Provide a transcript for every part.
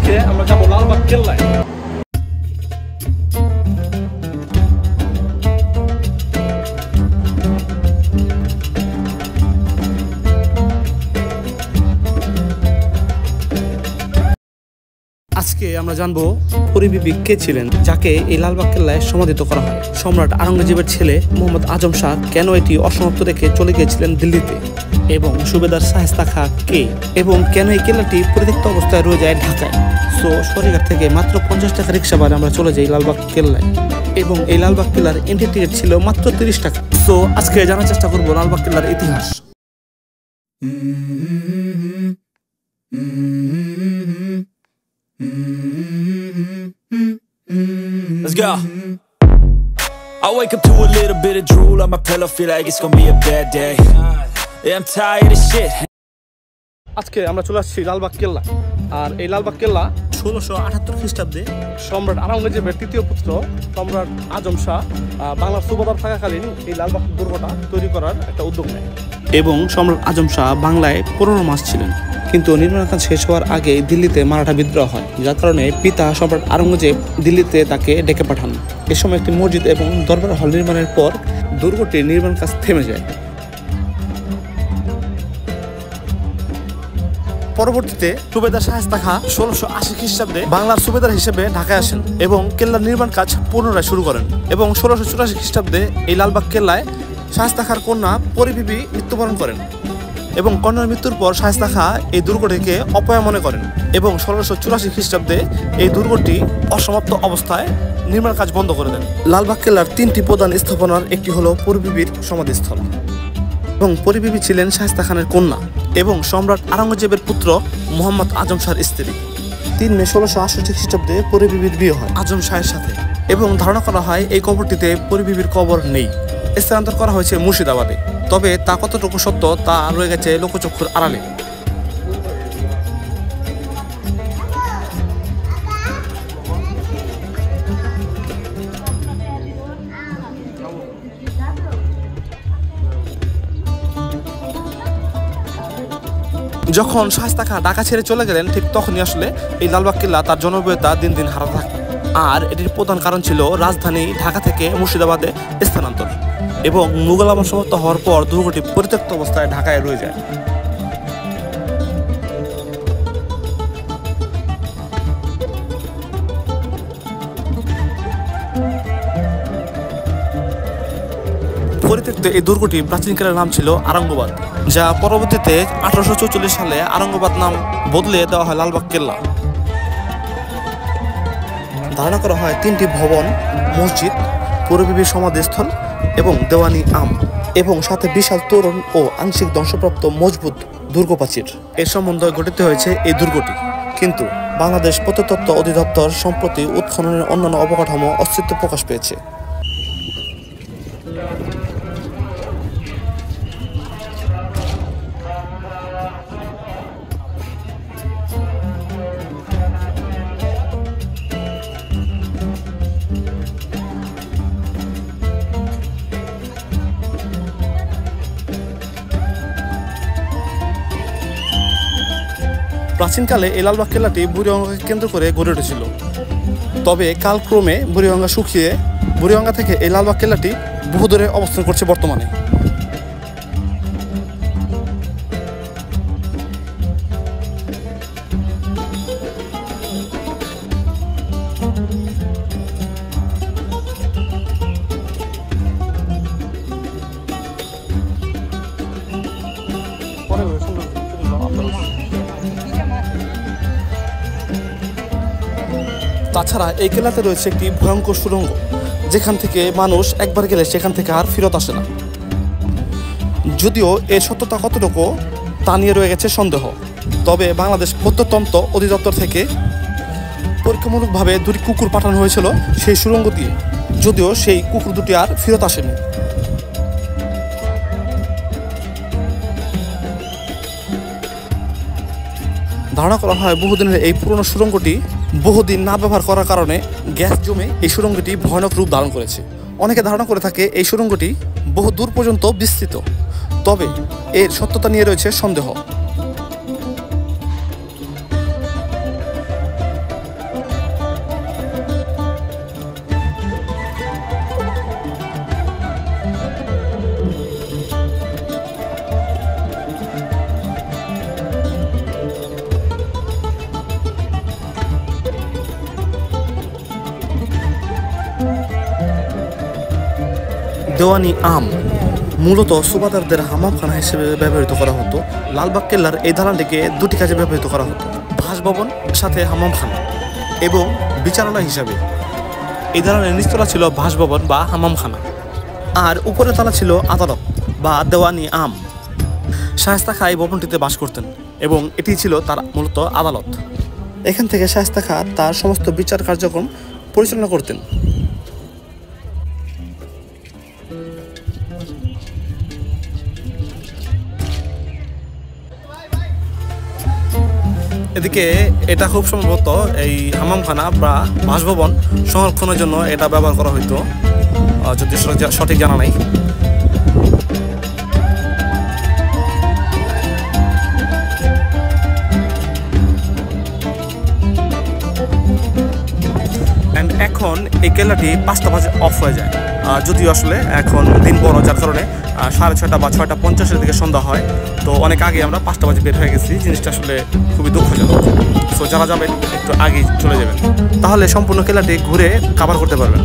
আজকে আমরা যাবো লালবাগ কেল্লায়। আজকে আমরা জানবো পরিবিবি কে ছিলেন, যাকে এই লালবাগ কেল্লায় সমাধিত করা হয়। সম্রাট আওরঙ্গজেবের ছেলে মোহাম্মদ আজম শাহ কেন এটি অসমাপ্ত রেখে চলে গিয়েছিলেন দিল্লিতে, এবং সুবেদার শায়েস্তা খাঁ কে, এবং কেন এই কেল্লাটি পরিত্যক্ত অবস্থায় রয়ে যায় ঢাকায়। সো সরিঘাট থেকে মাত্র 50 টাকা রিক্সা ভাড়া আমরা চলে যাই লালবাগ কেল্লায়, এবং এই লালবাগ কেল্লার এন্ট্রি টিকিট ছিল মাত্র 30 টাকা। সো আজকে জানার চেষ্টা করবো লালবাগ কেল্লার ইতিহাস। Let's go. I wake up to a little bit of drool on my pillow, feel like it's gonna be a bad day. Yeah, I'm tired of shit. আজকে আমরা চলে আসছি লালবাগ কেল্লা। আর এই লালবাগ কেল্লা 1678 খ্রিস্টাব্দে সম্রাট আওরঙ্গজেবের তৃতীয় পুত্র সম্রাট আজম শাহ বাংলার সুবাদার থাকাকালীন এই লালবাগ দুর্গটা তৈরি করার একটা উদ্যোগ নেয়। এবং সম্রাট আজম শাহ বাংলায় 15 মাস ছিলেন, কিন্তু নির্মাণ কাজ শেষ হওয়ার আগে দিল্লিতে মারাঠা বিদ্রোহ হয়, যার কারণে পিতা সম্রাট আওরঙ্গজেব দিল্লিতে তাকে ডেকে পাঠান। এ সময় একটি মসজিদ এবং দরবার হল নির্মাণের পর দুর্গটির নির্মাণ কাজ থেমে যায়। পরবর্তীতে সুবেদার শায়েস্তা খাঁ 1680 খ্রিস্টাব্দে বাংলার সুবেদার হিসেবে ঢাকায় আসেন এবং কেল্লার নির্মাণ কাজ পুনরায় শুরু করেন। এবং 1684 খ্রিস্টাব্দে এই লালবাগ কেল্লায় শায়েস্তা খাঁর কন্যা পরিবিবি মৃত্যুবরণ করেন, এবং কন্যার মৃত্যুর পর শায়েস্তা খাঁ এই দুর্গটিকে অপয়া মনে করেন, এবং 1684 খ্রিস্টাব্দে এই দুর্গটি অসমাপ্ত অবস্থায় নির্মাণ কাজ বন্ধ করে দেন। লালবাগ কেল্লার 3টি প্রধান স্থাপনার একটি হলো পরিবিবির সমাধিস্থল, এবং পরিবিবি ছিলেন শায়েস্তা খানের কন্যা এবং সম্রাট আওরঙ্গজেবের পুত্র মোহাম্মদ আজম শাহর স্ত্রী। 3 মে 1668 খ্রিস্টাব্দে পরিবিবির বিয়ে হয় আজম শাহের সাথে, এবং ধারণা করা হয় এই কবরটিতে পরিবিবির কবর নেই, স্থানান্তর করা হয়েছে মুর্শিদাবাদে। তবে তা কতটুকু সত্য তা রয়ে গেছে লোকচক্ষুর আড়ালে। যখন শায়েস্তা খাঁ ঢাকা ছেড়ে চলে গেলেন, ঠিক তখনই আসলে এই লালবাগ কেল্লা তার জনপ্রিয়তা দিন দিন হারাতে থাকে। আর এটির প্রধান কারণ ছিল রাজধানী ঢাকা থেকে মুর্শিদাবাদে স্থানান্তর, এবং মুঘল আমল সমাপ্ত হওয়ার পর দুর্গটি পরিত্যক্ত অবস্থায় ঢাকায় রয়ে যায়। পরিত্যক্ত এই দুর্গটি প্রাচীনকালের নাম ছিল আরঙ্গবাদ, যা পরবর্তীতে 1844 সালে আরঙ্গবাদ নাম বদলে দেওয়া হয় লালবাগ কেল্লা। ধারণা করা হয় 3টি ভবন, মসজিদ, পরিবিবির সমাধিস্থল এবং দেওয়ানি আম, এবং সাথে বিশাল তোরণ ও আংশিক ধ্বংসপ্রাপ্ত মজবুত দুর্গপ্রাচীর এর সম্বন্ধে গঠিত হয়েছে এই দুর্গটি। কিন্তু বাংলাদেশ প্রত্নতত্ত্ব অধিদপ্তর সম্প্রতি উৎখননের অন্যান্য অবকাঠামো অস্তিত্ব প্রকাশ পেয়েছে। প্রাচীনকালে এই লালবাগ কেল্লাটি বুড়িগঙ্গাকে কেন্দ্র করে গড়ে উঠেছিল, তবে কালক্রমে বুড়িগঙ্গা শুকিয়ে বুড়িগঙ্গা থেকে এই লালবাগ কেল্লাটি বহু দূরে অবস্থান করছে বর্তমানে। তাছাড়া এই কেল্লাতে রয়েছে একটি ভয়ঙ্কর সুড়ঙ্গ, যেখান থেকে মানুষ একবার গেলে সেখান থেকে আর ফেরত আসে না। যদিও এর সত্যতা কতটুকু তা নিয়ে রয়ে গেছে সন্দেহ, তবে বাংলাদেশ প্রত্নতত্ত্ব অধিদপ্তর থেকে পরীক্ষামূলকভাবে 2টি কুকুর পাঠানো হয়েছিল সেই সুড়ঙ্গ দিয়ে, যদিও সেই কুকুর দুটি আর ফেরত আসেনি। ধারণা করা হয় বহুদিনের এই পুরনো সুড়ঙ্গটি বহুদিন না ব্যবহার করার কারণে গ্যাস জমে এই সুড়ঙ্গটি ভয়ানক রূপ ধারণ করেছে। অনেকে ধারণা করে থাকে এই সুড়ঙ্গটি বহু দূর পর্যন্ত বিস্তৃত, তবে এর সত্যতা নিয়ে রয়েছে সন্দেহ। দেওয়ানি আম মূলত সুবাদারদের হামামখানা হিসেবে ব্যবহৃত করা হতো। লালবাগ কেল্লার এই দালানটিকে দুটি কাজে ব্যবহৃত করা হতো, বাসভবন সাথে হামামখানা এবং বিচারালয় হিসাবে। এই দালানের নিচতলা ছিল বাসভবন বা হামামখানা, আর উপরের তলা ছিল আদালত বা দেওয়ানি আম। শায়েস্তা খাঁ এই ভবনটিতে বাস করতেন এবং এটি ছিল তার মূলত আদালত। এখান থেকে শায়েস্তা খাঁ তার সমস্ত বিচার কার্যক্রম পরিচালনা করতেন। এদিকে এটা খুব সম্ভবত এই হামামখানা বা বাসভবন সংরক্ষণের জন্য এটা ব্যবহার করা হইতো, যদি সঠিক জানা নাই। এখন এই কেল্লাটি 5টা বাজে অফ হয়ে যায়, যদিও আসলে এখন দিন বড়, যার কারণে 6:30 বা 6:50 দিকে সন্ধ্যা হয়। তো অনেক আগে আমরা 5টা বাজে বের হয়ে গেছি, জিনিসটা আসলে খুবই দুঃখজনক। সো যারা যাবেন একটু আগে চলে যাবেন, তাহলে সম্পূর্ণ কেল্লাটি ঘুরে কভার করতে পারবেন।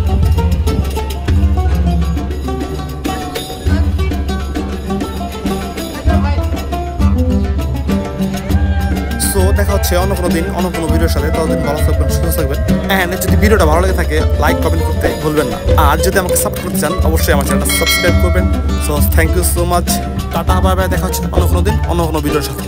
সো দেখা হচ্ছে অন্য কোনো দিন অন্য কোনো ভিডিওর সাথে। ততদিন ভালো থাকবেন, সুস্থ থাকবেন। অ্যান্ড যদি ভিডিওটা ভালো লেগে থাকে লাইক কমেন্ট করতে ভুলবেন না। আর যদি আমাকে সাপোর্ট করতে চান অবশ্যই আমার চ্যানেলটা সাবস্ক্রাইব করবেন। So thank you so much. Tata, bye bye. দেখা হচ্ছে অন্য কোনো দিন অন্য কোনো ভিডিওর সাথে।